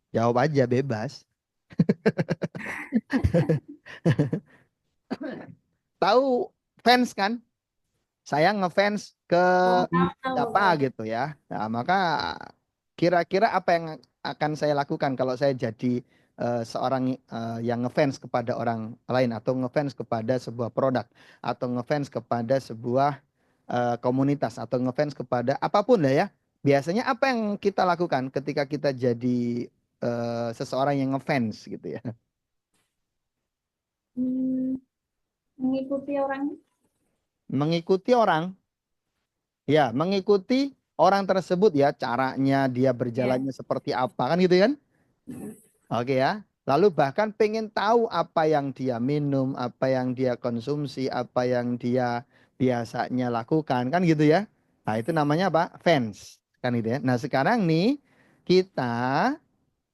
Jawab aja bebas. Tahu fans kan? Saya ngefans ke Oh, tahu tahu siapa tahu. gitu ya. Nah, maka kira-kira apa yang akan saya lakukan kalau saya jadi seorang yang ngefans kepada orang lain atau ngefans kepada sebuah produk atau ngefans kepada sebuah komunitas atau ngefans kepada apapun lah ya. Biasanya apa yang kita lakukan ketika kita jadi seseorang yang ngefans gitu ya. Hmm, mengikuti orang. Mengikuti orang. Ya, mengikuti orang tersebut ya, caranya dia Ya. berjalannya seperti apa kan gitu kan? Oke ya. Lalu bahkan pengen tahu apa yang dia minum, apa yang dia konsumsi, apa yang dia biasanya lakukan kan gitu ya. Nah, itu namanya apa? Fans kan gitu ya. Nah, sekarang nih kita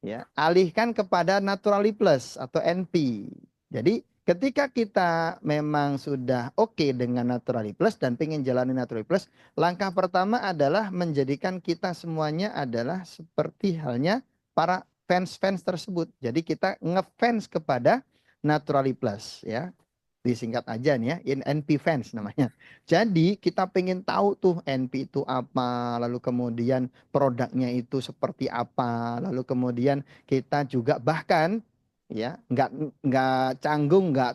ya alihkan kepada naturally plus atau NP. Jadi ketika kita memang sudah oke dengan naturally plus dan pengen jalani naturally plus, langkah pertama adalah menjadikan kita semuanya adalah seperti halnya para fans-fans tersebut. Jadi kita ngefans kepada naturally plus ya. Disingkat aja nih ya, NP fans namanya. Jadi kita pengen tahu tuh NP itu apa, lalu kemudian produknya itu seperti apa, lalu kemudian kita juga bahkan ya nggak canggung, nggak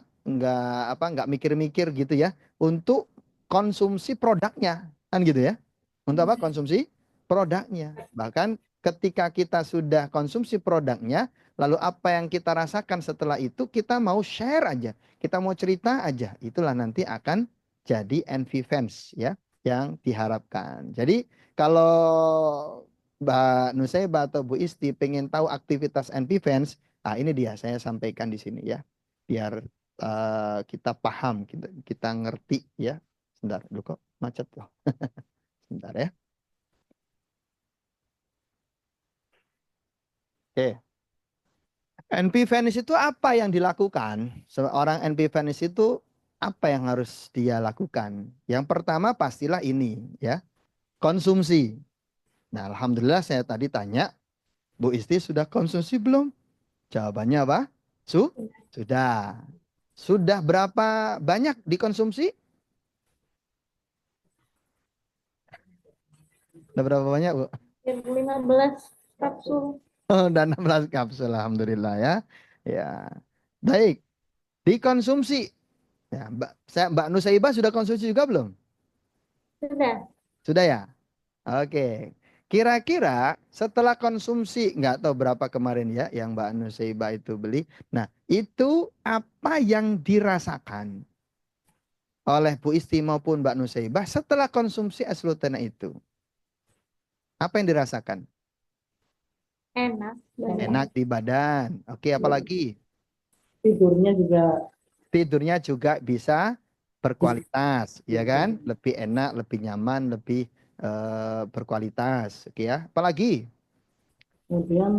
apa, nggak mikir-mikir gitu ya untuk konsumsi produknya kan gitu ya. Untuk apa? Konsumsi produknya. Bahkan ketika kita sudah konsumsi produknya, lalu apa yang kita rasakan setelah itu kita mau share aja, kita mau cerita aja, itulah nanti akan jadi NV fans ya yang diharapkan. Jadi kalau Mbak Nusaiba atau Bu Isti pengen tahu aktivitas NV fans, ah ini dia saya sampaikan di sini ya, biar kita paham, kita ngerti ya. Sebentar, dulu kok macet loh. Sebentar ya. Oke. NP fans itu apa yang dilakukan? Seorang NP fans itu apa yang harus dia lakukan? Yang pertama pastilah ini ya, konsumsi. Nah, alhamdulillah saya tadi tanya, Bu Isti sudah konsumsi belum? Jawabannya apa? Sudah. Sudah berapa banyak dikonsumsi? Sudah berapa banyak, Bu? 15 kapsul. Oh, dan 16 kapsul, alhamdulillah ya. Ya. Baik, dikonsumsi. Ya, Mbak Nusaibah sudah konsumsi juga belum? Sudah. Sudah ya? Oke. Kira-kira setelah konsumsi, nggak tahu berapa kemarin ya yang Mbak Nusaibah itu beli. Nah, itu apa yang dirasakan oleh Bu Isti maupun Mbak Nusaibah setelah konsumsi es Lutena itu? Apa yang dirasakan? Enak Enak banget. di badan. Oke, apalagi? Tidurnya juga Tidurnya juga bisa bisa. berkualitas, ya kan? Lebih enak, lebih nyaman, lebih berkualitas. Oke ya. Apalagi? Kemudian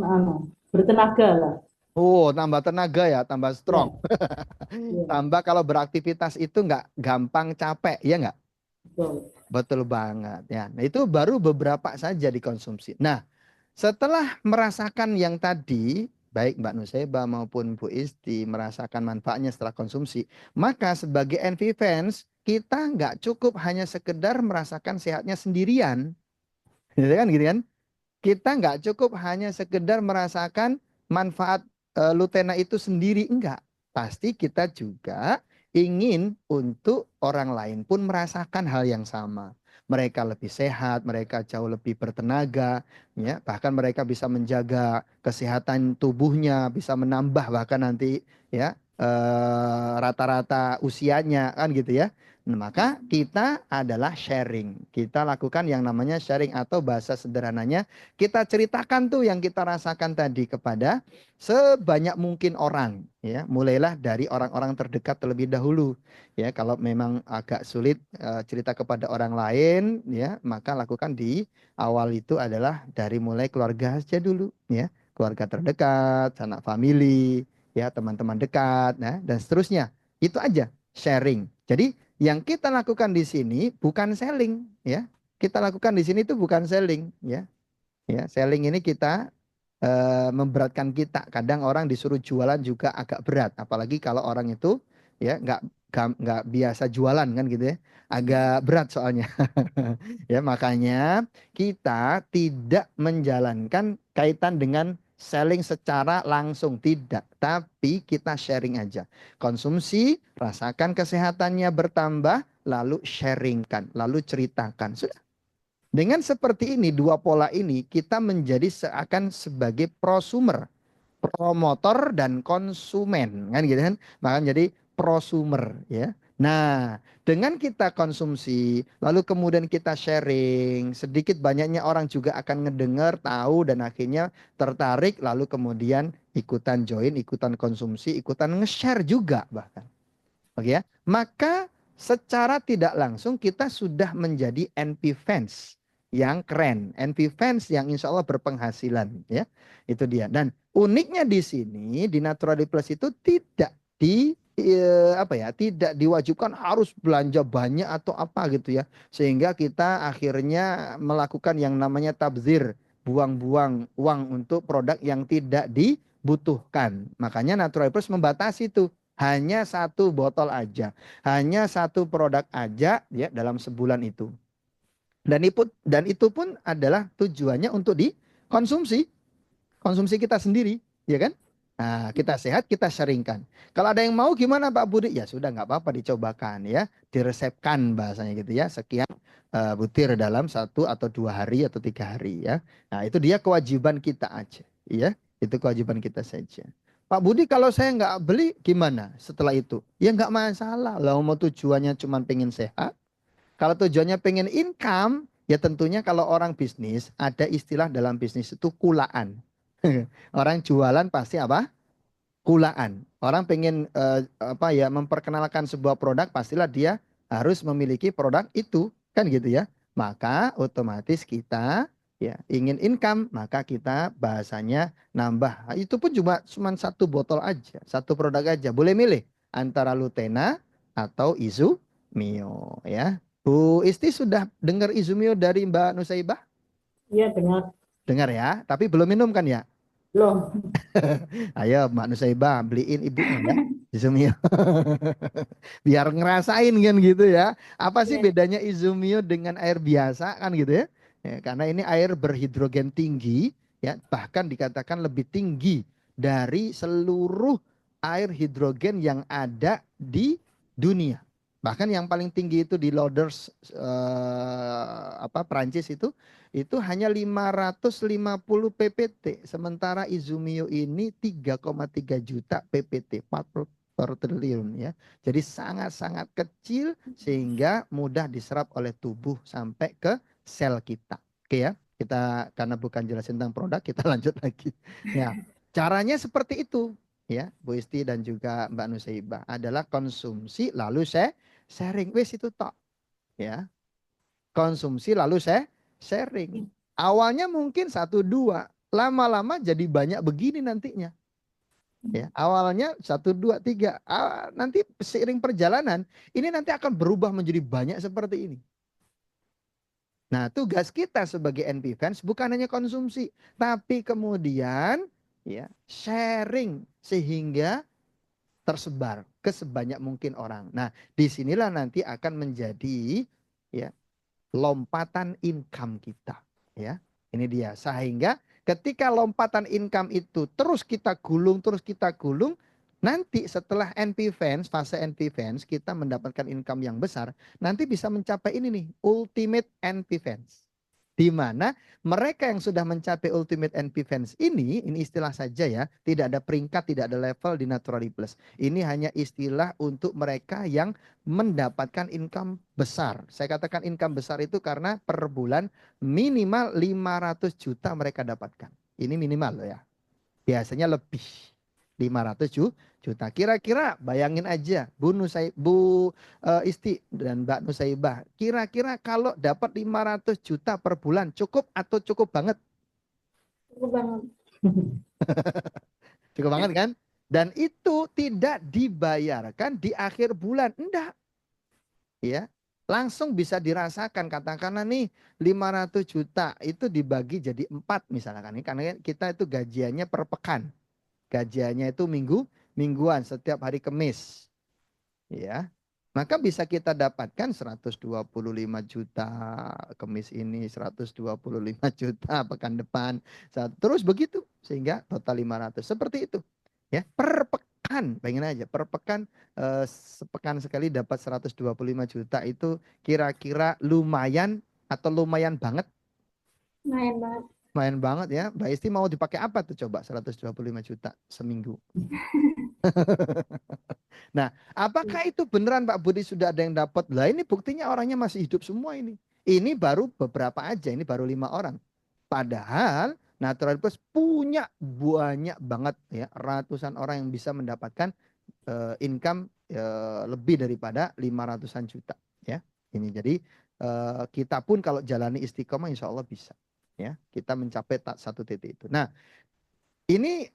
bertenaga lah. Oh, tambah tenaga ya, tambah strong. Ya, ya, Tambah kalau beraktivitas itu nggak gampang capek, ya nggak? betul. Betul banget ya. Nah, itu baru beberapa saja dikonsumsi. Nah, setelah merasakan yang tadi, baik Mbak Nusaiba maupun Bu Isti merasakan manfaatnya setelah konsumsi, maka sebagai NV fans, kita nggak cukup hanya sekedar merasakan sehatnya sendirian. Gitu kan, gitu kan? Kita nggak cukup hanya sekedar merasakan manfaat Lutena itu sendiri, enggak. Pasti kita juga ingin untuk orang lain pun merasakan hal yang sama. Mereka lebih sehat, mereka jauh lebih bertenaga, ya. Bahkan mereka bisa menjaga kesehatan tubuhnya, bisa menambah bahkan nanti ya rata-rata usianya kan gitu ya. Nah, maka kita adalah sharing. Kita lakukan yang namanya sharing atau bahasa sederhananya kita ceritakan tuh yang kita rasakan tadi kepada sebanyak mungkin orang ya. Mulailah dari orang-orang terdekat terlebih dahulu ya. Kalau memang agak sulit cerita kepada orang lain ya, maka lakukan di awal itu adalah dari mulai keluarga saja dulu ya. Keluarga terdekat, sanak famili, ya teman-teman dekat, nah, dan seterusnya. Itu aja sharing. Jadi yang kita lakukan di sini bukan selling ya. Kita lakukan di sini itu bukan selling ya. Ya, selling ini kita memberatkan kita. Kadang orang disuruh jualan juga agak berat, apalagi kalau orang itu ya nggak biasa jualan kan gitu ya, agak berat soalnya. Ya makanya kita tidak menjalankan kaitan dengan selling secara langsung, tidak, tapi kita sharing aja. Konsumsi, rasakan kesehatannya bertambah, lalu sharingkan, lalu ceritakan. Sudah. Dengan seperti ini, dua pola ini, kita menjadi seakan sebagai prosumer, promotor dan konsumen, kan gitu kan? Maka jadi prosumer ya. Nah, dengan kita konsumsi, lalu kemudian kita sharing, sedikit banyaknya orang juga akan ngedengar, tahu dan akhirnya tertarik, lalu kemudian ikutan join, ikutan konsumsi, ikutan nge-share juga bahkan. Oke ya. Maka secara tidak langsung kita sudah menjadi NP fans yang keren, NP fans yang insya Allah berpenghasilan ya. Itu dia. Dan uniknya di sini di Naturally Plus itu tidak tidak diwajibkan harus belanja banyak atau apa gitu ya. Sehingga kita akhirnya melakukan yang namanya tabzir, buang-buang uang untuk produk yang tidak dibutuhkan. Makanya Naturally Plus membatasi itu hanya satu botol aja, hanya satu produk aja ya dalam sebulan itu. Dan itu pun adalah tujuannya untuk dikonsumsi, konsumsi kita sendiri, ya kan? Nah, kita sehat, kita sharingkan. Kalau ada yang mau gimana Pak Budi? Ya sudah nggak apa-apa dicobakan ya, diresepkan bahasanya gitu ya. Sekian butir dalam 1 atau 2 hari atau 3 hari ya. Nah, itu dia kewajiban kita aja, ya. Itu kewajiban kita saja. Pak Budi kalau saya nggak beli gimana setelah itu? Ya nggak masalah. Lah mau tujuannya cuma pengen sehat. Kalau tujuannya pengen income, ya tentunya kalau orang bisnis, ada istilah dalam bisnis itu kulaan. Orang jualan pasti apa? Kulaan. Orang pengen memperkenalkan sebuah produk, pastilah dia harus memiliki produk itu, kan gitu ya. Maka otomatis kita ya ingin income, maka kita bahasanya nambah. Itu pun cuma satu botol aja, satu produk aja. Boleh milih antara Lutena atau Izumio ya. Bu Isti sudah dengar Izumio dari Mbak Nusaibah? Iya, dengar. Dengar ya, tapi belum minum kan ya? Belum. Ayo Mbak Nusaibah beliin ibunya ya. Izumio. Biar ngerasain kan gitu ya. Apa sih Iya. bedanya Izumio dengan air biasa kan gitu ya? Ya, karena ini air berhidrogen tinggi ya, bahkan dikatakan lebih tinggi dari seluruh air hidrogen yang ada di dunia. Bahkan yang paling tinggi itu di Loders Prancis itu hanya 550 ppt. Sementara Izumio ini 3,3 juta ppt, part per triliun ya. Jadi sangat-sangat kecil sehingga mudah diserap oleh tubuh sampai ke sel kita. Oke ya. Kita karena bukan jelasin tentang produk, kita lanjut lagi. Ya, caranya seperti itu ya, Bu Isti dan juga Mbak Nusaibah adalah konsumsi lalu sharing. Wis itu tok ya. Konsumsi lalu sharing. Awalnya mungkin 1 2, lama-lama jadi banyak begini nantinya. Ya, awalnya 1 2 3, nanti seiring perjalanan ini nanti akan berubah menjadi banyak seperti ini. Nah, tugas kita sebagai NP fans bukan hanya konsumsi, tapi kemudian ya sharing sehingga tersebar ke sebanyak mungkin orang. Nah, disinilah nanti akan menjadi ya lompatan income kita. Ya, ini dia. Sehingga ketika lompatan income itu terus kita gulung, nanti setelah NP fans, fase NP fans, kita mendapatkan income yang besar, nanti bisa mencapai ini nih, ultimate NP fans. Di mana mereka yang sudah mencapai ultimate NP fans ini istilah saja ya, tidak ada peringkat, tidak ada level di Naturally Plus. Ini hanya istilah untuk mereka yang mendapatkan income besar. Saya katakan income besar itu karena per bulan minimal 500 juta mereka dapatkan. Ini minimal loh ya. Biasanya lebih 500 juta. Kira-kira bayangin aja Bu Isti dan Mbak Nusaibah. Kira-kira kalau dapat 500 juta per bulan cukup atau cukup banget? Cukup banget. Cukup banget kan? Dan itu tidak dibayarkan di akhir bulan. Enggak. Ya. langsung bisa dirasakan. Katakanlah nih 500 juta itu dibagi jadi 4 misalkan. Karena kita itu gajiannya per pekan. Gajiannya itu mingguan setiap hari Kamis. Ya. Maka bisa kita dapatkan 125 juta Kamis ini, 125 juta pekan depan. Terus begitu sehingga total 500. Seperti itu. Ya, per pekan, bayangin aja, per pekan sepekan sekali dapat 125 juta itu kira-kira lumayan atau lumayan banget. Lumayan banget. Lumayan banget ya. Mbak Isti mau dipakai apa tuh coba 125 juta seminggu? Nah, apakah itu beneran Pak Budi sudah ada yang dapat? Lah ini buktinya orangnya masih hidup semua ini. Ini baru beberapa aja, ini baru 5 orang. Padahal Natural Plus punya banyak banget ya, ratusan orang yang bisa mendapatkan income lebih daripada 500-an juta ya. Ini jadi kita pun kalau jalani istiqomah insya Allah bisa ya. Kita mencapai satu titik itu. Nah, ini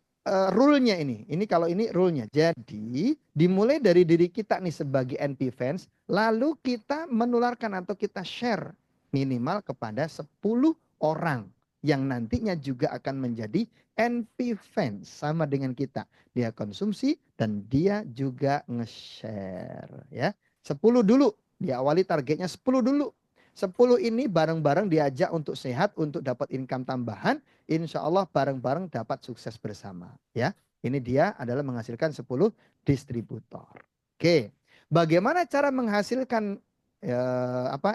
rule-nya ini. Ini kalau ini rule-nya. Jadi dimulai dari diri kita nih sebagai NP fans. Lalu kita menularkan atau kita share minimal kepada 10 orang. Yang nantinya juga akan menjadi NP fans. Sama dengan kita. Dia konsumsi dan dia juga nge-share. Ya. 10 dulu. Diawali targetnya 10 dulu. 10 ini bareng-bareng diajak untuk sehat, untuk dapat income tambahan. Insya Allah bareng-bareng dapat sukses bersama. Ya, ini dia adalah menghasilkan 10 distributor. Oke, bagaimana cara menghasilkan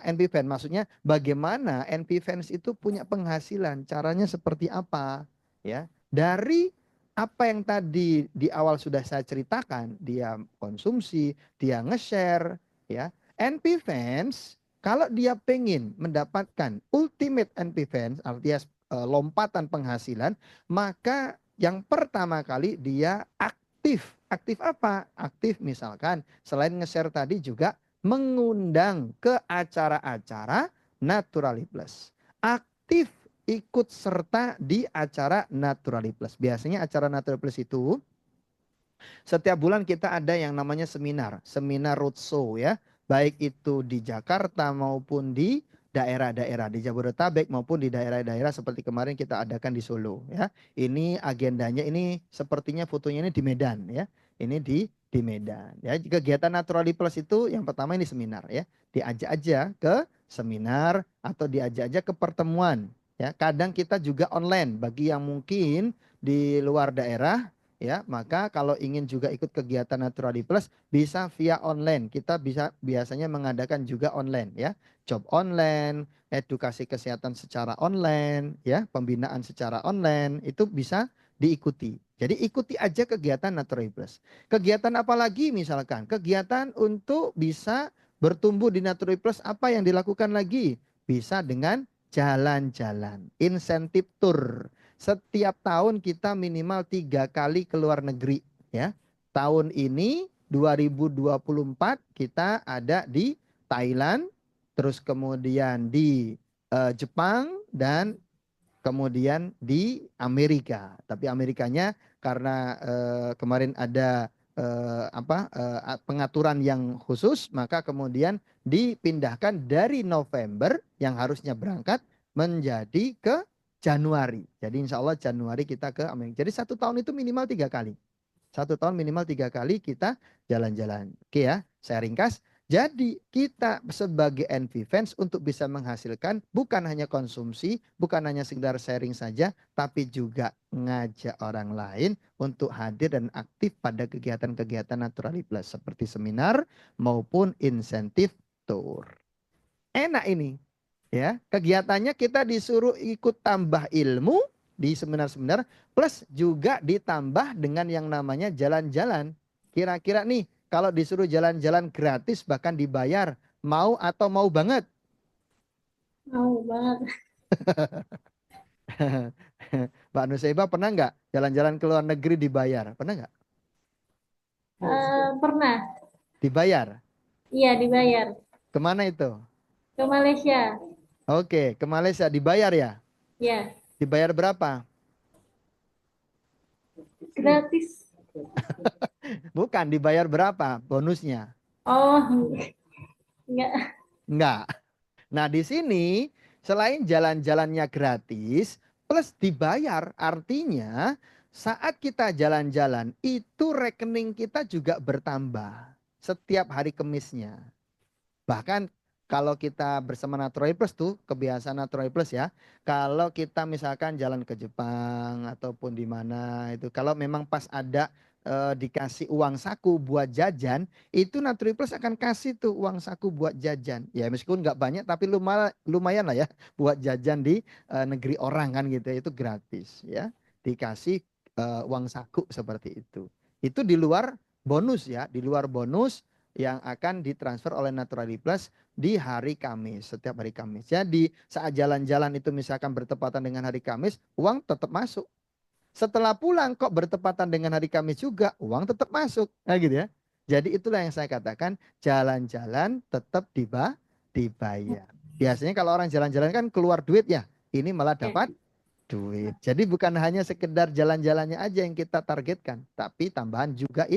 NP Fans? Maksudnya bagaimana NP Fans itu punya penghasilan? Caranya seperti apa? Ya, dari apa yang tadi di awal sudah saya ceritakan, dia konsumsi, dia nge-share, ya. NP Fans kalau dia pengen mendapatkan ultimate NP Fans, artinya lompatan penghasilan, maka yang pertama kali dia aktif. Aktif apa? Aktif misalkan selain nge-share tadi juga mengundang ke acara-acara Naturally Plus. Aktif ikut serta di acara Naturally Plus. Biasanya acara Naturally Plus itu setiap bulan kita ada yang namanya seminar roadshow ya. Baik itu di Jakarta maupun di daerah-daerah di Jabodetabek maupun di daerah-daerah seperti kemarin kita adakan di Solo ya. Ini agendanya ini sepertinya fotonya ini di Medan ya. Ini di Medan ya. Kegiatan Naturally Plus itu yang pertama ini seminar ya. Diajak aja ke seminar atau diajak aja ke pertemuan ya. Kadang kita juga online bagi yang mungkin di luar daerah ya, maka kalau ingin juga ikut kegiatan Naturally Plus bisa via online. Kita bisa biasanya mengadakan juga online ya. Job online, edukasi kesehatan secara online ya, pembinaan secara online itu bisa diikuti. Jadi ikuti aja kegiatan Naturally Plus. Kegiatan apa lagi misalkan? Kegiatan untuk bisa bertumbuh di Naturally Plus apa yang dilakukan lagi? Bisa dengan jalan-jalan, insentif tour. Setiap tahun kita minimal 3 kali ke luar negeri ya. Tahun ini 2024 kita ada di Thailand, terus kemudian di Jepang dan kemudian di Amerika. Tapi Amerikanya karena kemarin ada pengaturan yang khusus, maka kemudian dipindahkan dari November yang harusnya berangkat menjadi ke Januari. Jadi insya Allah Januari kita ke Amerika. Jadi 1 tahun itu minimal 3 kali. 1 tahun minimal 3 kali kita jalan-jalan. Oke ya, saya ringkas. Jadi kita sebagai NV Fans untuk bisa menghasilkan bukan hanya konsumsi, bukan hanya sekedar sharing saja, tapi juga ngajak orang lain untuk hadir dan aktif pada kegiatan-kegiatan Naturally Plus seperti seminar maupun insentif tour. Enak ini. Ya, kegiatannya kita disuruh ikut tambah ilmu di seminar-seminar plus juga ditambah dengan yang namanya jalan-jalan. Kira-kira nih kalau disuruh jalan-jalan gratis bahkan dibayar, mau atau mau banget? Mau banget. Mbak Nusaiba pernah nggak jalan-jalan ke luar negeri dibayar? Pernah nggak? Pernah. Dibayar? Iya, dibayar. Kemana itu? Ke Malaysia. Oke, ke Malaysia dibayar ya? Ya, Dibayar berapa? gratis. Bukan, dibayar berapa bonusnya? Oh, enggak. Enggak. Nah, di sini selain jalan-jalannya gratis plus dibayar, artinya saat kita jalan-jalan itu rekening kita juga bertambah setiap hari Kemisnya. Bahkan kalau kita bersama Natural Plus tuh kebiasaan Natural Plus ya. Kalau kita misalkan jalan ke Jepang ataupun di mana itu, kalau memang pas ada dikasih uang saku buat jajan, itu Natural Plus akan kasih tuh uang saku buat jajan. Ya meskipun nggak banyak tapi lumayan lah ya buat jajan di negeri orang kan gitu ya. Itu gratis ya. Dikasih uang saku seperti itu. Itu di luar bonus ya, di luar bonus yang akan ditransfer oleh Naturali Plus di hari Kamis, setiap hari Kamis. Jadi saat jalan-jalan itu misalkan bertepatan dengan hari Kamis, uang tetap masuk. Setelah pulang kok bertepatan dengan hari Kamis juga, uang tetap masuk. Nah gitu ya. Jadi itulah yang saya katakan, jalan-jalan tetap dibayar. Biasanya kalau orang jalan-jalan kan keluar duit ya, ini malah Ya. dapat duit. Jadi bukan hanya sekedar jalan-jalannya aja yang kita targetkan, tapi tambahan juga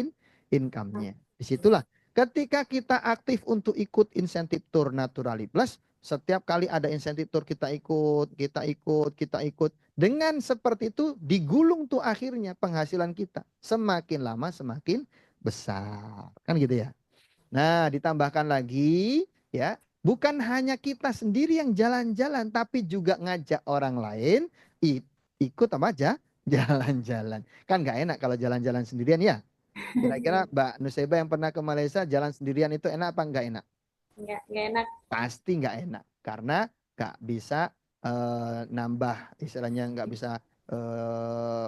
income-nya. Disitulah ketika kita aktif untuk ikut insentif tour Naturali Plus, setiap kali ada insentif tour kita ikut, kita ikut, kita ikut. Dengan seperti itu digulung tuh akhirnya penghasilan kita. Semakin lama semakin besar. Kan gitu ya. Nah, ditambahkan lagi ya, bukan hanya kita sendiri yang jalan-jalan, tapi juga ngajak orang lain ikut apa aja jalan-jalan. Kan nggak enak kalau jalan-jalan sendirian ya. Kira-kira Mbak Nuseba yang pernah ke Malaysia jalan sendirian itu enak apa nggak enak? Nggak enak. Pasti nggak enak karena nggak bisa nambah istilahnya nggak bisa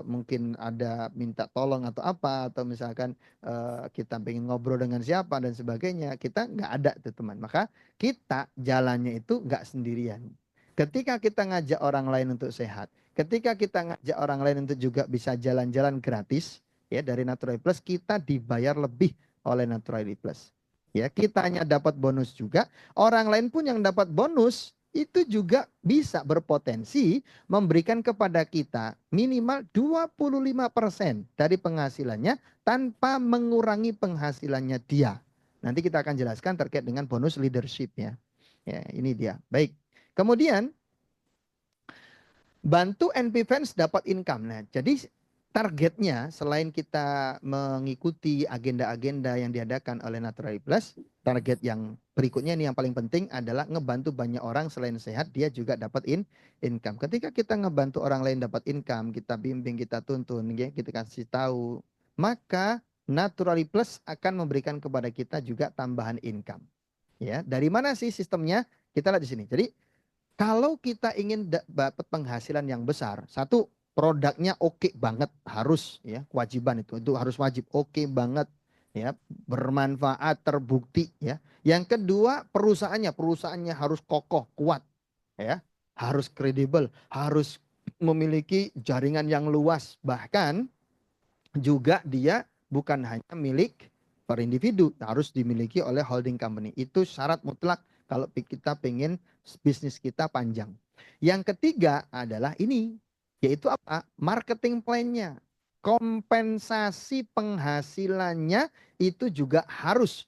mungkin ada minta tolong atau apa atau misalkan kita pengen ngobrol dengan siapa dan sebagainya kita nggak ada tuh teman maka kita jalannya itu nggak sendirian ketika kita ngajak orang lain untuk sehat ketika kita ngajak orang lain untuk juga bisa jalan-jalan gratis ya dari Natural Plus kita dibayar lebih oleh Natural Plus ya kita hanya dapat bonus juga orang lain pun yang dapat bonus itu juga bisa berpotensi memberikan kepada kita minimal 25% dari penghasilannya tanpa mengurangi penghasilannya dia. Nanti kita akan jelaskan terkait dengan bonus leadership ya. Ya, ini dia. Baik. Kemudian bantu NP Fans dapat income. Nah, jadi targetnya selain kita mengikuti agenda-agenda yang diadakan oleh Natural Plus, target yang berikutnya ini yang paling penting adalah ngebantu banyak orang selain sehat dia juga dapat income. Ketika kita ngebantu orang lain dapat income, kita bimbing, kita tuntun, ya, kita kasih tahu, maka Natural Plus akan memberikan kepada kita juga tambahan income. Ya, dari mana sih sistemnya? Kita lihat di sini. Jadi kalau kita ingin dapat penghasilan yang besar, satu produknya oke banget, harus ya kewajiban itu harus wajib oke banget ya, bermanfaat terbukti ya. Yang kedua perusahaannya harus kokoh kuat ya, harus kredibel, harus memiliki jaringan yang luas bahkan juga dia bukan hanya milik per individu, harus dimiliki oleh holding company. Itu syarat mutlak kalau kita pengen bisnis kita panjang. Yang ketiga adalah ini, yaitu apa? Marketing plan-nya. Kompensasi penghasilannya itu juga harus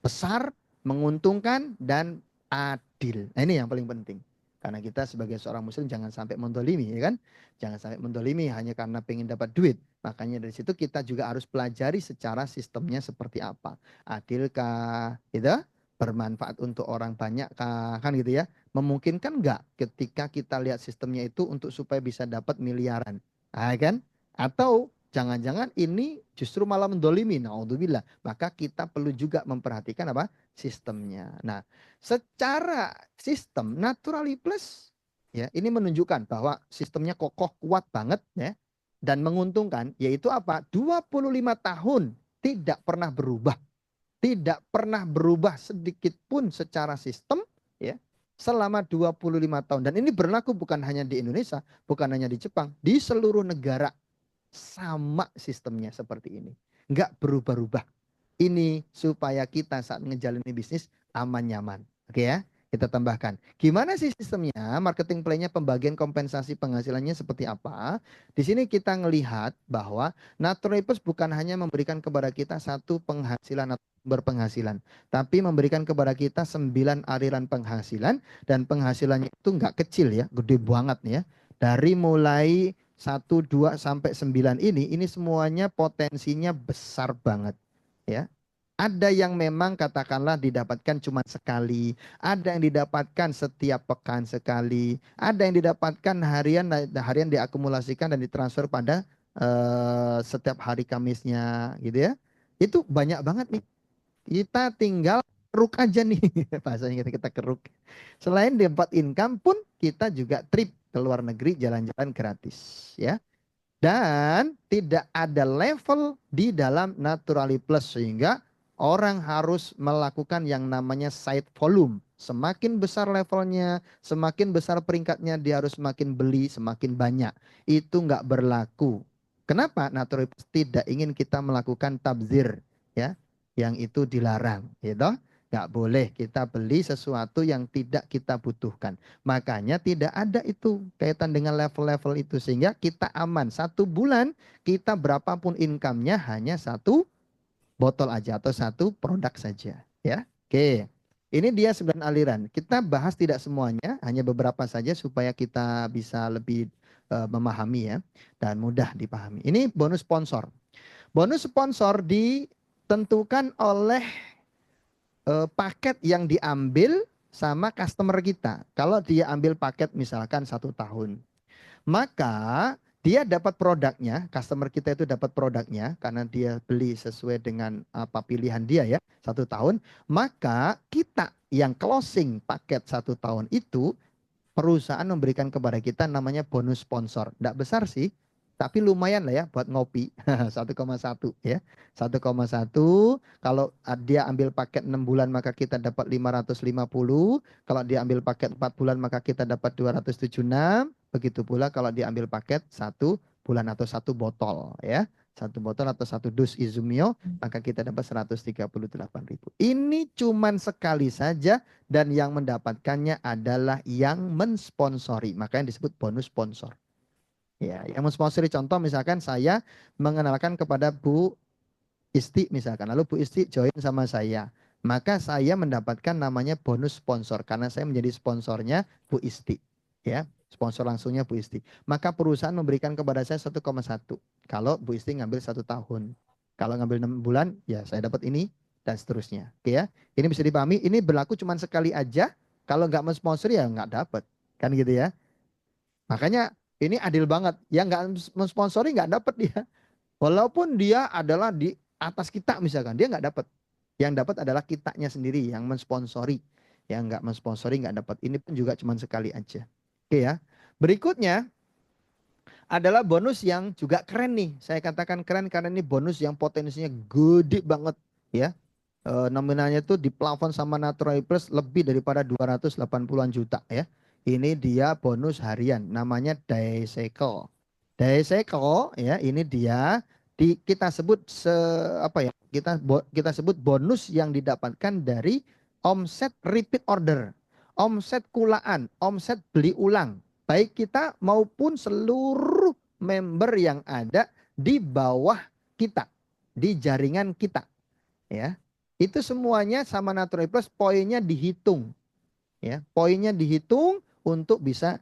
besar, menguntungkan, dan adil. Nah, ini yang paling penting. Karena kita sebagai seorang muslim jangan sampai mendolimi, ya kan? Jangan sampai mendolimi hanya karena pengen dapat duit. Makanya dari situ kita juga harus pelajari secara sistemnya seperti apa. Adilkah, gitu? Bermanfaat untuk orang banyak kah? Kan gitu ya. Memungkinkan nggak ketika kita lihat sistemnya itu untuk supaya bisa dapat miliaran. Ah, kan? Atau jangan-jangan ini justru malah mendolimi. Naudzubillah. Maka kita perlu juga memperhatikan apa? Sistemnya. Nah, secara sistem Naturali Plus ya, ini menunjukkan bahwa sistemnya kokoh kuat banget ya dan menguntungkan yaitu apa? 25 tahun tidak pernah berubah. Tidak pernah berubah sedikit pun secara sistem ya selama 25 tahun dan ini berlaku bukan hanya di Indonesia, bukan hanya di Jepang, di seluruh negara sama sistemnya seperti ini. Nggak berubah-ubah. Ini supaya kita saat ngejalanin bisnis aman nyaman. Oke ya. Kita tambahkan. Gimana sih sistemnya? Marketing plan-nya, pembagian kompensasi penghasilannya seperti apa? Di sini kita ngelihat bahwa Naturalipus bukan hanya memberikan kepada kita satu penghasilan atau sumber penghasilan, tapi memberikan kepada kita 9 aliran penghasilan, dan penghasilannya itu nggak kecil ya, gede banget nih ya. Dari mulai 1, 2 sampai 9 ini semuanya potensinya besar banget ya. Ada yang memang katakanlah didapatkan cuma sekali, ada yang didapatkan setiap pekan sekali, ada yang didapatkan harian diakumulasikan dan ditransfer pada setiap hari Kamisnya gitu ya. Itu banyak banget nih. Kita tinggal keruk aja nih bahasanya, kita keruk. Selain dapat income pun kita juga trip ke luar negeri, jalan-jalan gratis ya. Dan tidak ada level di dalam Naturally Plus, sehingga orang harus melakukan yang namanya side volume. Semakin besar levelnya, semakin besar peringkatnya, dia harus semakin beli, semakin banyak. Itu nggak berlaku. Kenapa? Naturally Plus tidak ingin kita melakukan tabzir, ya, yang itu dilarang, gitu. Nggak boleh kita beli sesuatu yang tidak kita butuhkan. Makanya tidak ada itu kaitan dengan level-level itu, sehingga kita aman. 1 bulan kita berapapun income-nya hanya 1 botol aja atau 1 produk saja ya. Oke. Ini dia 9 aliran. Kita bahas tidak semuanya, hanya beberapa saja supaya kita bisa lebih memahami ya, dan mudah dipahami. Ini bonus sponsor. Bonus sponsor ditentukan oleh paket yang diambil sama customer kita. Kalau dia ambil paket misalkan 1 tahun, maka dia dapat produknya, customer kita itu dapat produknya karena dia beli sesuai dengan apa pilihan dia ya, 1 tahun. Maka kita yang closing paket 1 tahun itu, perusahaan memberikan kepada kita namanya bonus sponsor. Tidak besar sih, tapi lumayan lah ya buat ngopi. 1,1 ya. 1,1. Kalau dia ambil paket 6 bulan maka kita dapat 550. Kalau dia ambil paket 4 bulan maka kita dapat 276. Begitu pula kalau dia ambil paket 1 bulan atau 1 botol ya. 1 botol atau 1 dus Izumio, maka kita dapat 138.000. Ini cuman sekali saja, dan yang mendapatkannya adalah yang mensponsori. Makanya disebut bonus sponsor. Ya, yang mensponsori, contoh misalkan saya mengenalkan kepada Bu Isti misalkan, lalu Bu Isti join sama saya, maka saya mendapatkan namanya bonus sponsor karena saya menjadi sponsornya Bu Isti. Ya, sponsor langsungnya Bu Isti. Maka perusahaan memberikan kepada saya 1,1. Kalau Bu Isti ngambil 1 tahun. Kalau ngambil 6 bulan, ya saya dapat ini dan seterusnya. Oke ya. Ini bisa dipahami, ini berlaku cuma sekali aja. Kalau nggak mensponsori ya nggak dapat. Kan gitu ya. Makanya ini adil banget. Yang nggak mensponsori nggak dapat dia. Walaupun dia adalah di atas kita misalkan, dia nggak dapat. Yang dapat adalah kitanya sendiri yang mensponsori. Yang nggak mensponsori nggak dapat. Ini pun juga cuma sekali aja. Oke ya. Berikutnya adalah bonus yang juga keren nih. Saya katakan keren karena ini bonus yang potensinya gede banget ya. Nominalnya tuh di plafon sama Natural Plus lebih daripada 280-an juta ya. Ini dia bonus harian namanya Daiseiko. Daiseiko ya, ini dia kita sebut apa ya? Kita sebut bonus yang didapatkan dari omset repeat order, omset kulaan, omset beli ulang. Baik kita maupun seluruh member yang ada di bawah kita, di jaringan kita ya. Itu semuanya sama Natural Plus poinnya dihitung. Ya, poinnya dihitung untuk bisa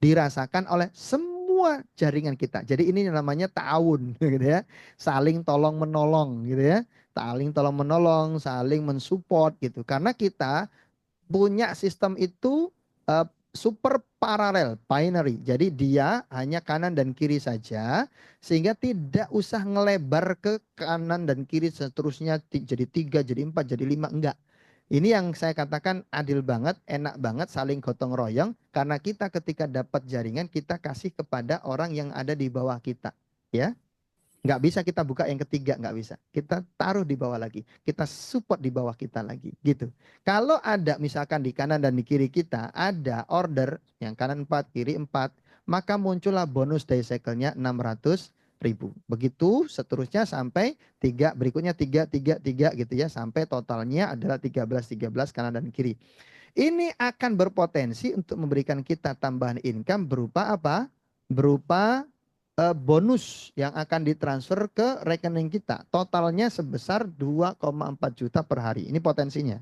dirasakan oleh semua jaringan kita. Jadi ini namanya ta'awun gitu ya. Saling tolong menolong gitu ya. Saling tolong menolong, saling mensupport gitu. Karena kita punya sistem itu super paralel, binary. Jadi dia hanya kanan dan kiri saja, sehingga tidak usah ngelebar ke kanan dan kiri seterusnya jadi 3, jadi 4, jadi 5, enggak. Ini yang saya katakan adil banget, enak banget, saling gotong royong. Karena kita ketika dapat jaringan, kita kasih kepada orang yang ada di bawah kita. Ya, nggak bisa kita buka yang ketiga, nggak bisa. Kita taruh di bawah lagi. Kita support di bawah kita lagi. Gitu. Kalau ada misalkan di kanan dan di kiri kita, ada order yang kanan 4, kiri 4. Maka muncullah bonus day cycle-nya 600.000. Begitu seterusnya sampai 3, berikutnya 3, 3, 3 gitu ya. Sampai totalnya adalah 13 kanan dan kiri. Ini akan berpotensi untuk memberikan kita tambahan income berupa apa? Berupa bonus yang akan ditransfer ke rekening kita. Totalnya sebesar 2,4 juta per hari. Ini potensinya.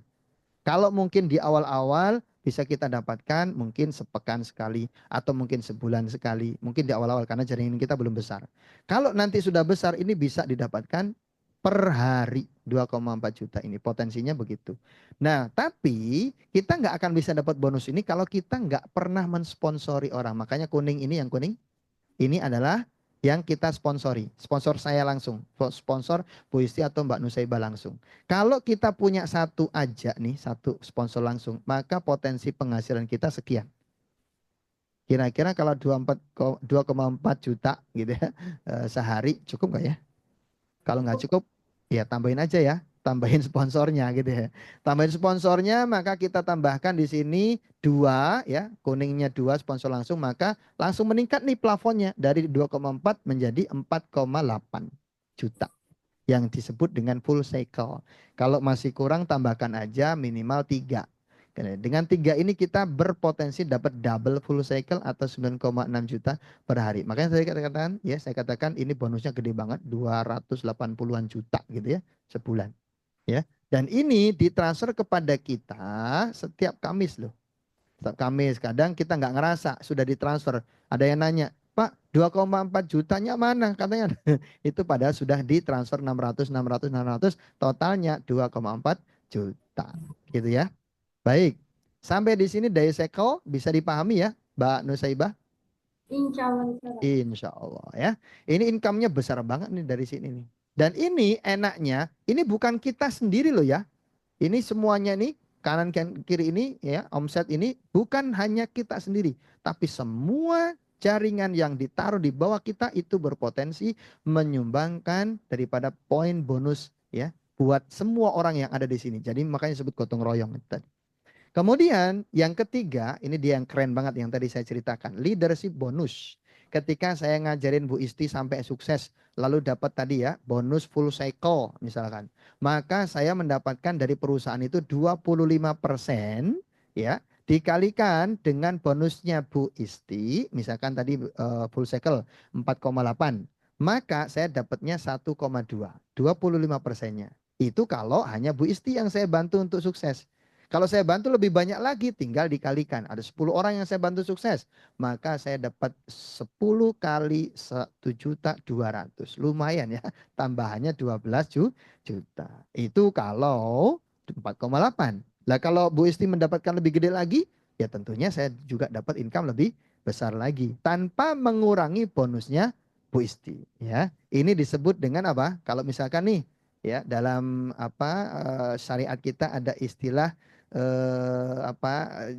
Kalau mungkin di awal-awal bisa kita dapatkan mungkin sepekan sekali atau mungkin sebulan sekali. Mungkin di awal-awal karena jaringan kita belum besar. Kalau nanti sudah besar ini bisa didapatkan per hari 2,4 juta ini. Potensinya begitu. Nah tapi kita nggak akan bisa dapat bonus ini kalau kita nggak pernah mensponsori orang. Makanya kuning ini yang kuning. Ini adalah yang kita sponsori. Sponsor saya langsung. Sponsor Bu Isti atau Mbak Nusaibah langsung. Kalau kita punya satu aja nih, satu sponsor langsung, maka potensi penghasilan kita sekian. Kira-kira kalau 2,4 juta gitu ya sehari cukup nggak ya? Kalau nggak cukup, ya tambahin aja ya. Tambahin sponsornya gitu ya. Tambahin sponsornya maka kita tambahkan di sini 2 ya. Kuningnya 2 sponsor langsung maka langsung meningkat nih plafonnya dari 2,4 menjadi 4,8 juta. Yang disebut dengan full cycle. Kalau masih kurang tambahkan aja minimal 3. Dengan 3 ini kita berpotensi dapat double full cycle atau 9,6 juta per hari. Makanya saya katakan ini bonusnya gede banget 280-an juta gitu ya sebulan ya. Dan ini ditransfer kepada kita setiap Kamis loh. Setiap Kamis kadang kita nggak ngerasa sudah ditransfer. Ada yang nanya, "Pak, 2,4 jutanya mana?" Katanya itu padahal sudah ditransfer 600 totalnya 2,4 juta gitu ya. Baik, sampai di sini dari Seko bisa dipahami ya, Mbak Nusaibah? Insya Allah bisa, Pak. Insya Allah ya. Ini income-nya besar banget nih dari sini nih. Dan ini enaknya, ini bukan kita sendiri loh ya. Ini semuanya nih, kanan kiri ini ya, omset ini bukan hanya kita sendiri. Tapi semua jaringan yang ditaruh di bawah kita itu berpotensi menyumbangkan daripada poin bonus ya. Buat semua orang yang ada di sini. Jadi makanya disebut gotong royong tadi. Kemudian yang ketiga, ini dia yang keren banget yang tadi saya ceritakan. Leadership bonus. Ketika saya ngajarin Bu Isti sampai sukses, lalu dapat tadi ya bonus full cycle misalkan. Maka saya mendapatkan dari perusahaan itu 25% ya dikalikan dengan bonusnya Bu Isti. Misalkan tadi full cycle 4,8. Maka saya dapatnya 1,2. 25%-nya. Itu kalau hanya Bu Isti yang saya bantu untuk sukses. Kalau saya bantu lebih banyak lagi, tinggal dikalikan. Ada 10 orang yang saya bantu sukses. Maka saya dapat 10 kali 1.200.000. Lumayan ya. Tambahannya 12 juta. Itu kalau 4,8. Lah kalau Bu Isti mendapatkan lebih gede lagi, ya tentunya saya juga dapat income lebih besar lagi. Tanpa mengurangi bonusnya Bu Isti. Ya, ini disebut dengan apa? Kalau misalkan nih, ya dalam apa syariat kita ada istilah apa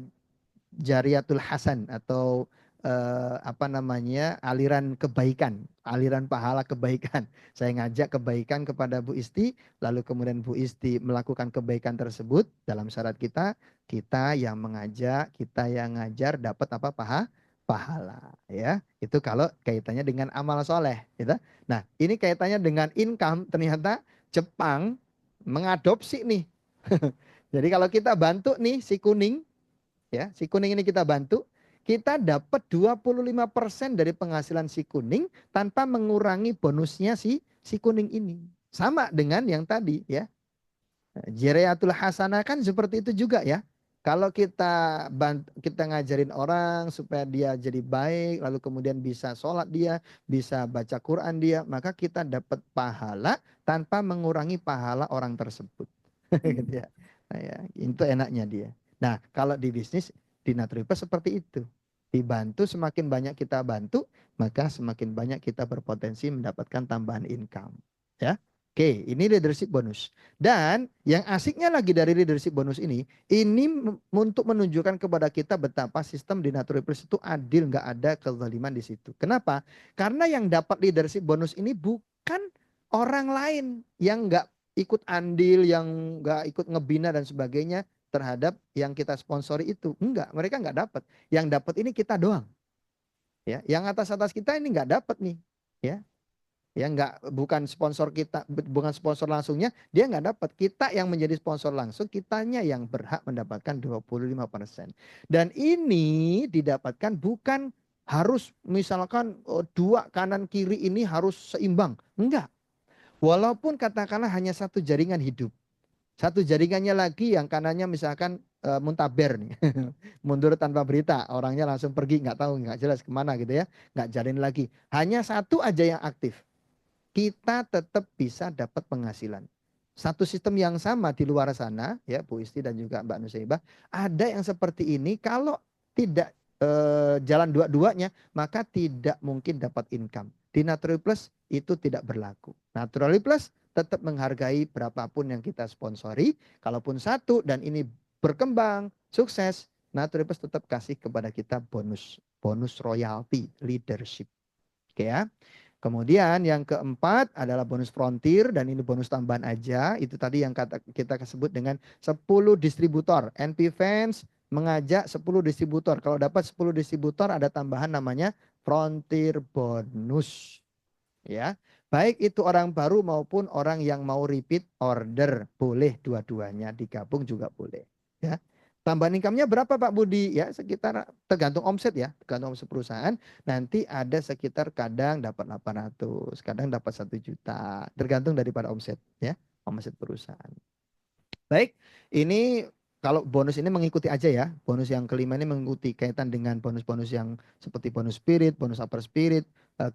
jariatul hasan atau apa namanya aliran kebaikan, aliran pahala kebaikan. Saya ngajak kebaikan kepada Bu Isti, lalu kemudian Bu Isti melakukan kebaikan tersebut dalam syarat kita, kita yang mengajak, kita yang ngajar dapat apa pahala ya. Itu kalau kaitannya dengan amal soleh gitu. Nah, ini kaitannya dengan income ternyata Jepang mengadopsi nih. Jadi kalau kita bantu nih si kuning, ya si kuning ini kita bantu, kita dapat 25% dari penghasilan si kuning tanpa mengurangi bonusnya si kuning ini. Sama dengan yang tadi ya. Jariatul hasanah kan seperti itu juga ya. Kalau kita ngajarin orang supaya dia jadi baik, lalu kemudian bisa sholat dia, bisa baca Quran dia, maka kita dapat pahala tanpa mengurangi pahala orang tersebut. Gitu ya. Nah, ya, itu enaknya dia. Nah, kalau di bisnis di Naturipes seperti itu. Dibantu semakin banyak kita bantu, maka semakin banyak kita berpotensi mendapatkan tambahan income. Ya. Oke, ini leadership bonus. Dan yang asiknya lagi dari leadership bonus ini untuk menunjukkan kepada kita betapa sistem di Naturipes itu adil, nggak ada kezaliman di situ. Kenapa? Karena yang dapat leadership bonus ini bukan orang lain yang nggak ikut andil, yang nggak ikut ngebina dan sebagainya terhadap yang kita sponsori itu. Enggak, mereka nggak dapat. Yang dapat ini kita doang. Ya, yang atas-atas kita ini nggak dapat nih. Ya, Ya, bukan sponsor kita, bukan sponsor langsungnya, dia nggak dapat. Kita yang menjadi sponsor langsung, kitanya yang berhak mendapatkan 25%. Dan ini didapatkan bukan harus misalkan dua kanan kiri ini harus seimbang. Enggak. Walaupun katakanlah hanya satu jaringan hidup. Satu jaringannya lagi yang kanannya misalkan muntaber nih. Mundur tanpa berita. Orangnya langsung pergi, nggak tahu, nggak jelas kemana gitu ya. Nggak jalin lagi. Hanya satu aja yang aktif. Kita tetap bisa dapat penghasilan. Satu sistem yang sama di luar sana, ya Bu Isti dan juga Mbak Nusaibah, ada yang seperti ini. Kalau tidak jalan dua-duanya, maka tidak mungkin dapat income. Di Naturally Plus itu tidak berlaku. Naturally Plus tetap menghargai berapapun yang kita sponsori. Kalaupun satu dan ini berkembang, sukses, Naturally Plus tetap kasih kepada kita bonus royalty leadership. Oke ya. Kemudian yang keempat adalah bonus frontier dan ini bonus tambahan aja. Itu tadi yang kita sebut dengan 10 distributor. NP Fans mengajak 10 distributor. Kalau dapat 10 distributor ada tambahan namanya frontier bonus. Ya. Baik itu orang baru maupun orang yang mau repeat order. Boleh dua-duanya digabung juga boleh. Ya. Tambahan income-nya berapa Pak Budi? Ya sekitar tergantung omset ya. Tergantung omset perusahaan. Nanti ada sekitar kadang dapat 800. Kadang dapat 1 juta. Tergantung daripada omset ya. Omset perusahaan. Baik, ini kalau bonus ini mengikuti aja ya. Bonus yang kelima ini mengikuti kaitan dengan bonus-bonus yang seperti bonus spirit, bonus upper spirit,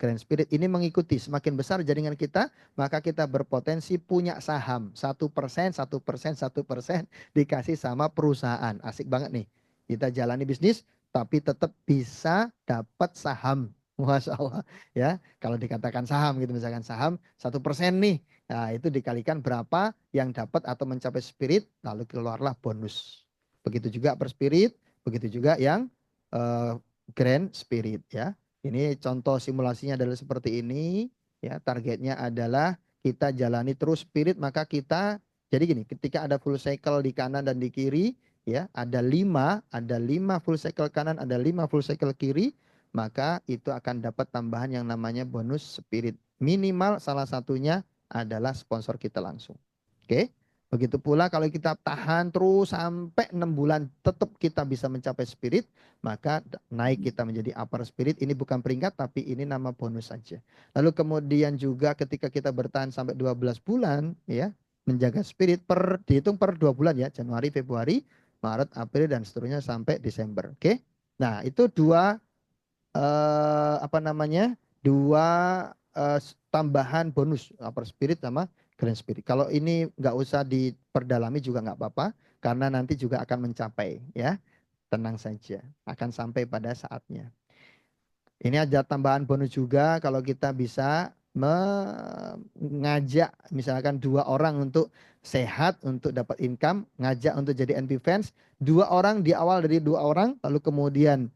grand spirit. Ini mengikuti semakin besar jaringan kita, maka kita berpotensi punya saham. 1%, 1%, 1% dikasih sama perusahaan. Asik banget nih. Kita jalani bisnis, tapi tetap bisa dapat saham. Masya Allah ya. Kalau dikatakan saham gitu, misalkan saham 1% nih. Nah, itu dikalikan berapa yang dapat atau mencapai spirit, lalu keluarlah bonus. Begitu juga per spirit, begitu juga yang grand spirit ya. Ini contoh simulasinya adalah seperti ini ya. Targetnya adalah kita jalani terus spirit, maka kita jadi gini, ketika ada full cycle di kanan dan di kiri ya, ada 5 full cycle kanan, ada 5 full cycle kiri, maka itu akan dapat tambahan yang namanya bonus spirit. Minimal salah satunya adalah sponsor kita langsung. Oke. Begitu pula kalau kita tahan terus sampai 6 bulan tetap kita bisa mencapai spirit, maka naik kita menjadi upper spirit. Ini bukan peringkat tapi ini nama bonus saja. Lalu kemudian juga ketika kita bertahan sampai 12 bulan ya, menjaga spirit dihitung per 2 bulan ya, Januari, Februari, Maret, April dan seterusnya sampai Desember. Oke. Nah, itu dua apa namanya? Dua tambahan bonus upper spirit sama grand spirit. Kalau ini nggak usah diperdalami juga nggak apa-apa karena nanti juga akan mencapai ya. Tenang saja, akan sampai pada saatnya. Ini ada tambahan bonus juga kalau kita bisa mengajak misalkan 2 orang untuk sehat untuk dapat income, ngajak untuk jadi NP Fans, 2 orang di awal dari 2 orang, lalu kemudian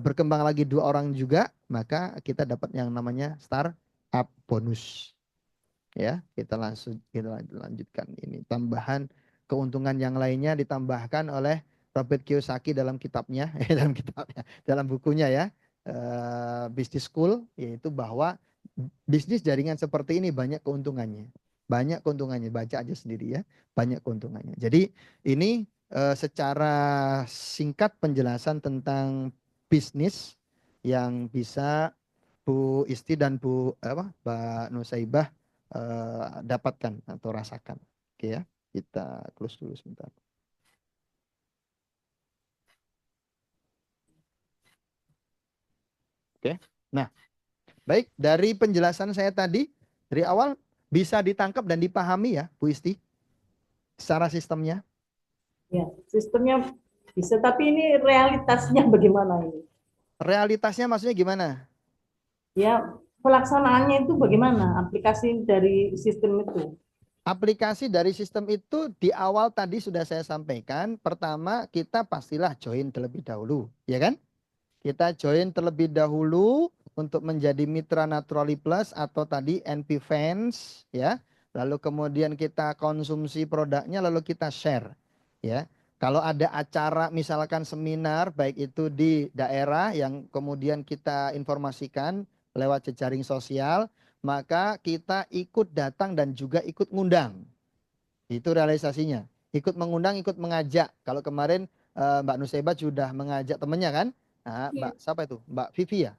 berkembang lagi 2 orang juga, maka kita dapat yang namanya startup bonus. Ya, kita lanjutkan ini tambahan keuntungan yang lainnya ditambahkan oleh Robert Kiyosaki dalam kitabnya, dalam bukunya ya, Business School, yaitu bahwa bisnis jaringan seperti ini banyak keuntungannya. Banyak keuntungannya, baca aja sendiri ya, banyak keuntungannya. Jadi ini secara singkat penjelasan tentang bisnis yang bisa Bu Isti dan Mbak Nusaibah dapatkan atau rasakan. Oke ya, kita close dulu sebentar. Oke, nah baik dari penjelasan saya tadi dari awal bisa ditangkap dan dipahami ya Bu Isti secara sistemnya. Ya, sistemnya bisa, tapi ini realitasnya bagaimana ini? Realitasnya maksudnya gimana? Ya, pelaksanaannya itu bagaimana? Aplikasi dari sistem itu. Aplikasi dari sistem itu di awal tadi sudah saya sampaikan. Pertama kita pastilah join terlebih dahulu, ya kan? Kita join terlebih dahulu untuk menjadi mitra Naturally Plus atau tadi NP Fans ya. Lalu kemudian kita konsumsi produknya lalu kita share ya. Kalau ada acara misalkan seminar baik itu di daerah yang kemudian kita informasikan lewat jejaring sosial, maka kita ikut datang dan juga ikut ngundang. Itu realisasinya. Ikut mengundang, ikut mengajak. Kalau kemarin Mbak Nusaibat sudah mengajak temannya kan? Nah, Iya. Mbak siapa itu? Mbak Vivi ya?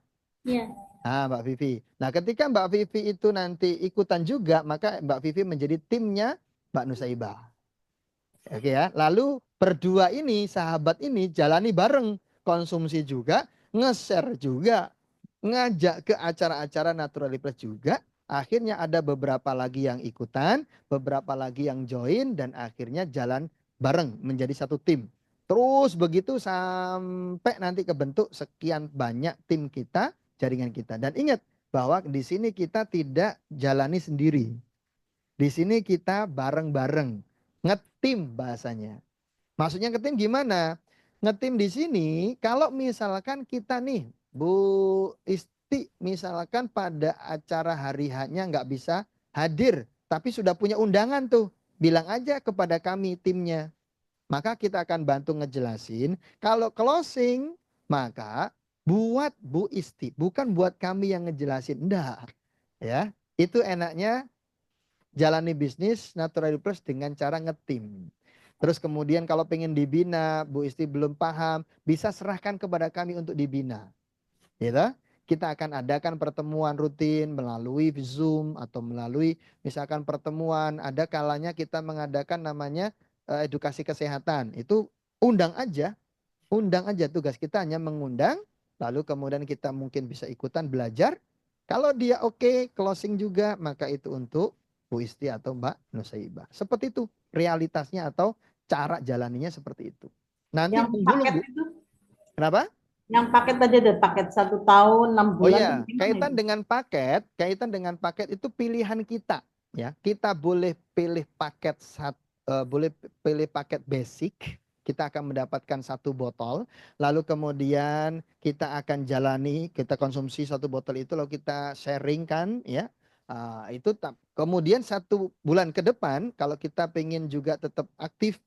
Iya. Ah, Mbak Vivi. Nah, ketika Mbak Vivi itu nanti ikutan juga, maka Mbak Vivi menjadi timnya Mbak Nusaibah. Oke ya. Lalu berdua ini, sahabat ini jalani bareng, konsumsi juga, nge-share juga, ngajak ke acara-acara Naturally Plus juga. Akhirnya ada beberapa lagi yang ikutan, beberapa lagi yang join, dan akhirnya jalan bareng menjadi satu tim. Terus begitu sampai nanti kebentuk sekian banyak tim kita, jaringan kita. Dan ingat bahwa di sini kita tidak jalani sendiri. Di sini kita bareng-bareng, ngetim bahasanya. Maksudnya ngetim gimana? Ngetim di sini kalau misalkan kita nih Bu Isti misalkan pada acara hari H-nya nggak bisa hadir, tapi sudah punya undangan tuh, bilang aja kepada kami timnya. Maka kita akan bantu ngejelasin. Kalau closing, maka buat Bu Isti, bukan buat kami yang ngejelasin. Enggak. Ya, itu enaknya jalani bisnis Natural Plus dengan cara ngetim. Terus kemudian kalau pengen dibina, Bu Isti belum paham, bisa serahkan kepada kami untuk dibina. Gitu. Kita akan adakan pertemuan rutin melalui Zoom atau melalui misalkan pertemuan. Ada kalanya kita mengadakan namanya edukasi kesehatan. Itu undang aja, tugas kita hanya mengundang. Lalu kemudian kita mungkin bisa ikutan belajar. Kalau dia oke, closing juga, maka itu untuk Bu Isti atau Mbak Nusaibah. Seperti itu realitasnya atau cara jalaninya seperti itu. Nanti Yang tunggu dulu paket Bu. itu, Kenapa? yang paket tadi ada paket 1 tahun, 6 Oh bulan itu iya, gimana itu? kaitan dengan paket itu pilihan kita, ya. Kita boleh pilih boleh pilih paket basic. Kita akan mendapatkan 1 botol, lalu kemudian kita akan jalani, kita konsumsi 1 botol itu, lalu kita sharing kan, ya. Kemudian 1 bulan ke depan, kalau kita pengen juga tetap aktif,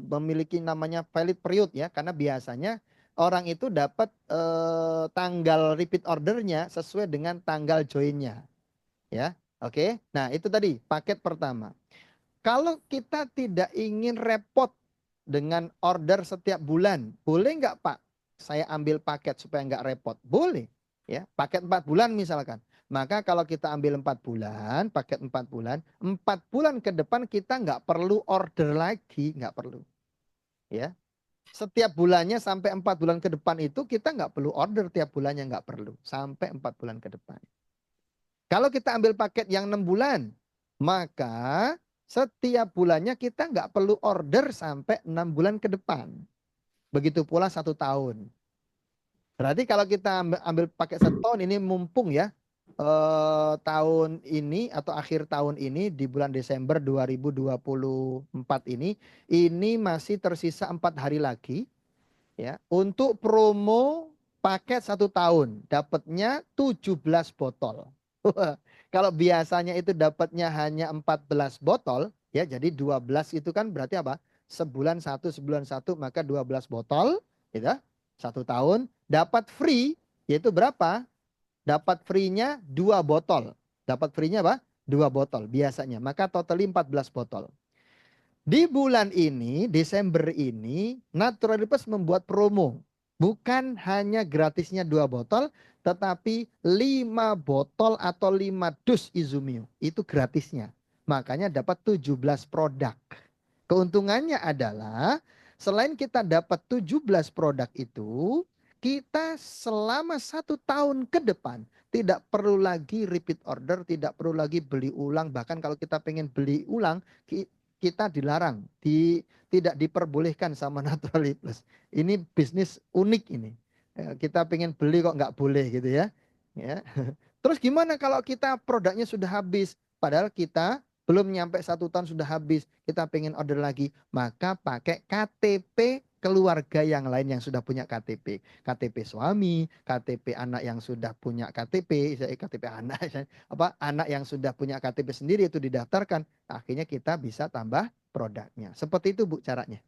memiliki namanya valid period ya, karena biasanya orang itu dapat tanggal repeat ordernya sesuai dengan tanggal joinnya, ya. Oke. Nah, itu tadi paket pertama. Kalau kita tidak ingin repot dengan order setiap bulan, boleh nggak Pak? Saya ambil paket supaya nggak repot. Boleh, ya. Paket 4 bulan misalkan. Maka kalau kita ambil 4 bulan, paket 4 bulan ke depan kita nggak perlu order lagi, nggak perlu, ya. Setiap bulannya sampai 4 bulan ke depan itu kita nggak perlu order tiap bulannya, nggak perlu sampai 4 bulan ke depan. Kalau kita ambil paket yang 6 bulan, maka setiap bulannya kita nggak perlu order sampai 6 bulan ke depan. Begitu pula 1 tahun. Berarti kalau kita ambil paket 1 tahun ini mumpung ya, tahun ini atau akhir tahun ini di bulan Desember 2024 ini masih tersisa 4 hari lagi. Ya, untuk promo paket 1 tahun dapatnya 17 botol. Kalau biasanya itu dapatnya hanya 14 botol, ya jadi 12 itu kan berarti apa? Sebulan satu, maka 12 botol, gitu. 1 tahun dapat free, yaitu berapa? Dapat free-nya 2 botol. Dapat free-nya apa? 2 botol biasanya. Maka total 14 botol. Di bulan ini, Desember ini, Natural Plus membuat promo. Bukan hanya gratisnya 2 botol, tetapi 5 botol atau 5 dus Izumio. Itu gratisnya. Makanya dapat 17 produk. Keuntungannya adalah, selain kita dapat 17 produk itu, kita selama 1 tahun ke depan tidak perlu lagi repeat order, tidak perlu lagi beli ulang. Bahkan kalau kita pengen beli ulang, kita dilarang, tidak diperbolehkan sama Naturally Plus. Ini bisnis unik ini. Kita pengen beli kok nggak boleh gitu ya. Ya. Terus gimana kalau kita produknya sudah habis, padahal kita belum nyampe 1 tahun sudah habis, kita pengen order lagi, maka pakai KTP keluarga yang lain yang sudah punya KTP, KTP suami, KTP anak yang sudah punya KTP, KTP anak, anak yang sudah punya KTP sendiri itu didaftarkan, akhirnya kita bisa tambah produknya. Seperti itu Bu caranya.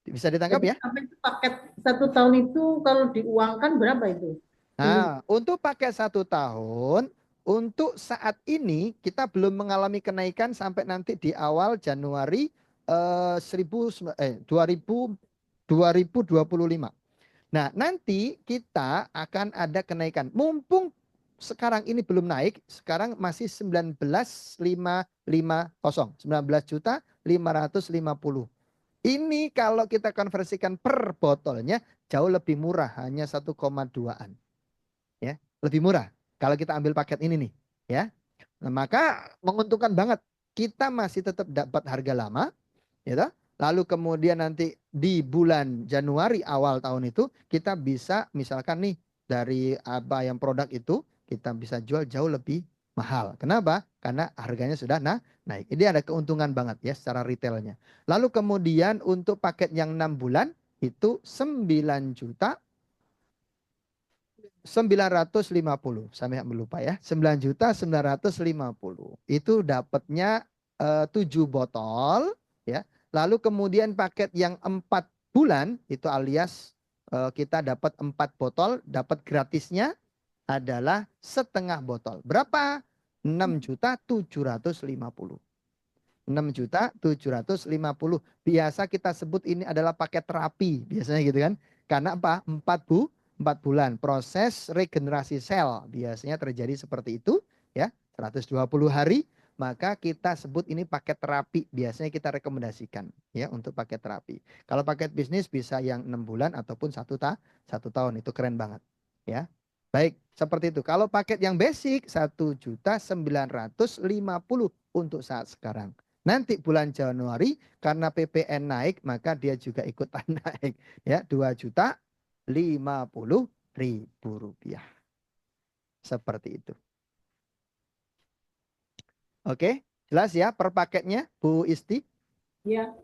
Bisa ditangkap Jadi ya? apa itu paket 1 tahun itu kalau diuangkan berapa itu? Nah, untuk pakai 1 tahun, untuk saat ini kita belum mengalami kenaikan sampai nanti di awal Januari 2025. Nah, nanti kita akan ada kenaikan. Mumpung sekarang ini belum naik, sekarang masih 19.550, 19.550. Ini kalau kita konversikan per botolnya jauh lebih murah, hanya 1,2-an. Ya, lebih murah kalau kita ambil paket ini nih, ya. Nah, maka menguntungkan banget. Kita masih tetap dapat harga lama, ya toh? Lalu kemudian nanti di bulan Januari awal tahun itu kita bisa misalkan nih dari apa yang produk itu kita bisa jual jauh lebih mahal. Kenapa? Karena harganya sudah naik. Ini ada keuntungan banget ya secara retailnya. Lalu kemudian untuk paket yang 6 bulan itu 9 juta 950, sampai lupa ya. 9.950. Itu dapatnya 7 botol ya. Lalu kemudian paket yang 4 bulan itu alias kita dapat 4 botol, dapat gratisnya adalah setengah botol. Berapa? 6.750. 6.750. Biasa kita sebut ini adalah paket terapi, biasanya gitu kan. Karena apa? 4 bulan proses regenerasi sel biasanya terjadi seperti itu ya, 120 hari, maka kita sebut ini paket terapi. Biasanya kita rekomendasikan ya untuk paket terapi. Kalau paket bisnis bisa yang 6 bulan ataupun 1 tahun, itu keren banget ya. Baik, seperti itu. Kalau paket yang basic 1.950 untuk saat sekarang. Nanti bulan Januari karena PPN naik maka dia juga ikutan naik ya, 2.050.000 rupiah. Seperti itu. Oke, jelas ya per paketnya Bu Isti? Ya.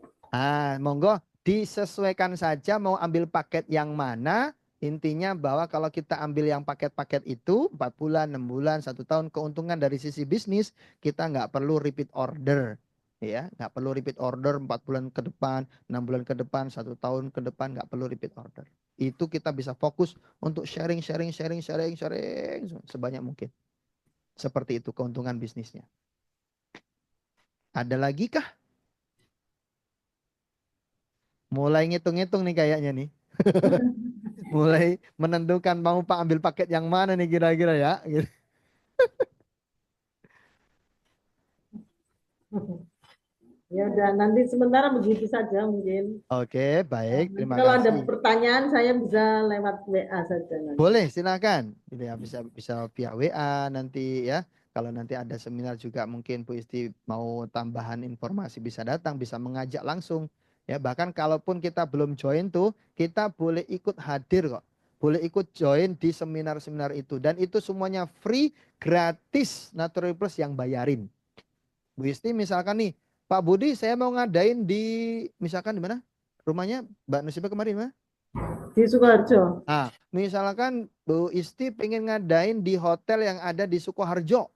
Monggo disesuaikan saja mau ambil paket yang mana. Intinya bahwa kalau kita ambil yang paket-paket itu 4 bulan, 6 bulan, 1 tahun, keuntungan dari sisi bisnis kita nggak perlu repeat order. Ya, nggak perlu repeat order 4 bulan ke depan, 6 bulan ke depan, 1 tahun ke depan, nggak perlu repeat order. Itu kita bisa fokus untuk sharing sebanyak mungkin. Seperti itu keuntungan bisnisnya. Ada lagi kah? Mulai ngitung-ngitung nih kayaknya nih. Mulai menentukan mau Pak ambil paket yang mana nih kira-kira ya. Gitu. Ya udah, nanti sementara begitu saja mungkin. Oke, baik. Nanti Terima kalau ada kasih. pertanyaan saya bisa lewat WA saja nanti. Boleh, silakan. Gitu ya, bisa via WA nanti ya. Kalau nanti ada seminar juga mungkin Bu Isti mau tambahan informasi bisa datang, bisa mengajak langsung. Ya, bahkan kalaupun kita belum join tuh, kita boleh ikut hadir kok. Boleh ikut join di seminar-seminar itu. Dan itu semuanya free, gratis. Natural Plus yang bayarin. Bu Isti misalkan nih, Pak Budi saya mau ngadain di, misalkan di mana? Rumahnya Mbak Nusiba kemarin mana? Di Sukoharjo. Misalkan Bu Isti pengen ngadain di hotel yang ada di Sukoharjo.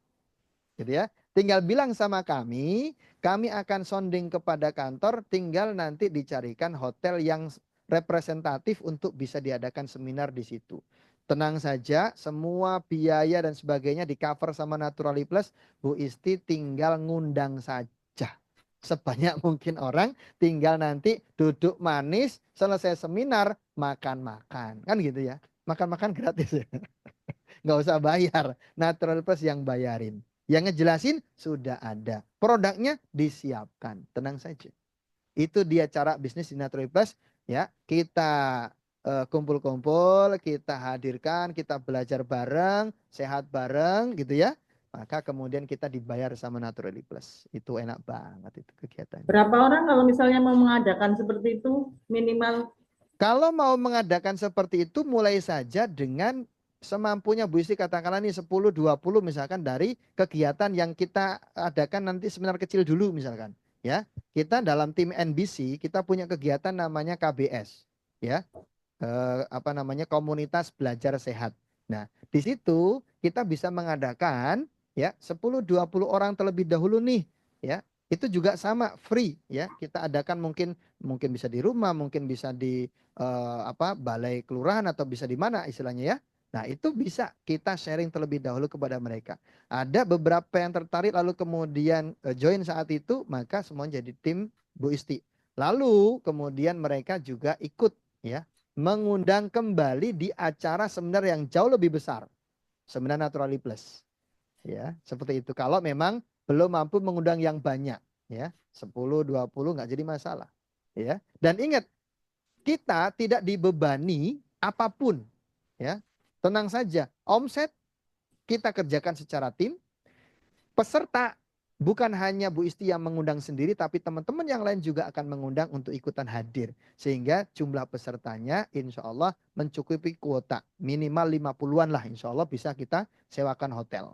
Gitu ya. Tinggal bilang sama kami akan sounding kepada kantor, tinggal nanti dicarikan hotel yang representatif untuk bisa diadakan seminar di situ. Tenang saja, semua biaya dan sebagainya di cover sama Naturally Plus. Bu Isti tinggal ngundang saja. Sebanyak mungkin orang, tinggal nanti duduk manis, selesai seminar, makan-makan. Kan gitu ya. Makan-makan gratis ya. Nggak usah bayar. Natural Plus yang bayarin. Yang ngejelasin sudah ada. Produknya disiapkan. Tenang saja. Itu dia cara bisnis di Natural Plus. Ya, kita kumpul-kumpul, kita hadirkan, kita belajar bareng, sehat bareng gitu ya. Maka kemudian kita dibayar sama Natural Plus. Itu enak banget itu kegiatannya. Berapa orang kalau misalnya mau mengadakan seperti itu minimal? Kalau mau mengadakan seperti itu mulai saja dengan semampunya Bu Isti, katakanlah nih 10 20 misalkan dari kegiatan yang kita adakan nanti seminar kecil dulu misalkan ya. Kita dalam tim NBC kita punya kegiatan namanya KBS ya. Apa namanya, komunitas belajar sehat. Nah, di situ kita bisa mengadakan ya 10 20 orang terlebih dahulu nih ya. Itu juga sama free ya. Kita adakan mungkin bisa di rumah, mungkin bisa di balai kelurahan atau bisa di mana istilahnya ya. Nah, itu bisa kita sharing terlebih dahulu kepada mereka. Ada beberapa yang tertarik lalu kemudian join saat itu, maka semua jadi tim Bu Isti. Lalu kemudian mereka juga ikut ya, mengundang kembali di acara seminar yang jauh lebih besar. Seminar Naturally Plus. Ya, seperti itu. Kalau memang belum mampu mengundang yang banyak, ya. 10, 20 nggak jadi masalah. Ya. Dan ingat, kita tidak dibebani apapun, ya. Tenang saja, omset kita kerjakan secara tim, peserta bukan hanya Bu Isti yang mengundang sendiri, tapi teman-teman yang lain juga akan mengundang untuk ikutan hadir. Sehingga jumlah pesertanya insya Allah mencukupi kuota. Minimal 50-an lah insya Allah bisa kita sewakan hotel.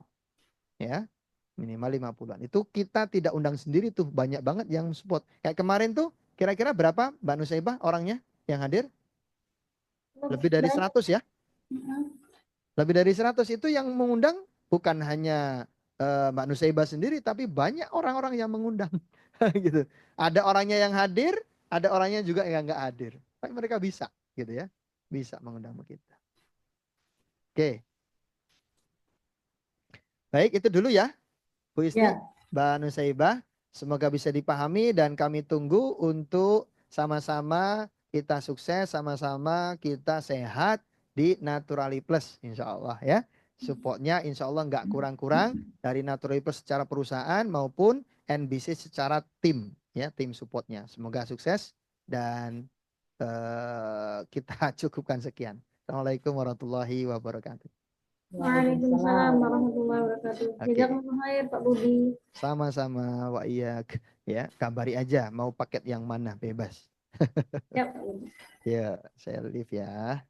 Ya, minimal 50-an. Itu kita tidak undang sendiri tuh, banyak banget yang support. Kayak kemarin tuh, kira-kira berapa Mbak Nusaibah orangnya yang hadir? Lebih dari 100 ya? Lebih dari 100 itu yang mengundang bukan hanya Mbak Nusaibah sendiri, tapi banyak orang-orang yang mengundang. Gitu. Ada orangnya yang hadir, ada orangnya juga yang nggak hadir. Tapi mereka bisa, gitu ya. Bisa mengundang kita. Oke. Baik, itu dulu ya, Bu Isti, Ya, Mbak Nusaibah. Semoga bisa dipahami dan kami tunggu untuk sama-sama kita sukses, sama-sama kita sehat di Naturally Plus, insya Allah ya. Supportnya insya Allah nggak kurang-kurang dari Naturally Plus secara perusahaan maupun NBC secara tim, ya tim supportnya. Semoga sukses dan kita cukupkan sekian. Assalamualaikum warahmatullahi wabarakatuh. Waalaikumsalam warahmatullahi wabarakatuh. Oke. Jazakumullah khair Pak Budi. Sama-sama Wak Iyak. Ya, kabari aja mau paket yang mana bebas. Ya, Pak Budi. Ya, saya live ya.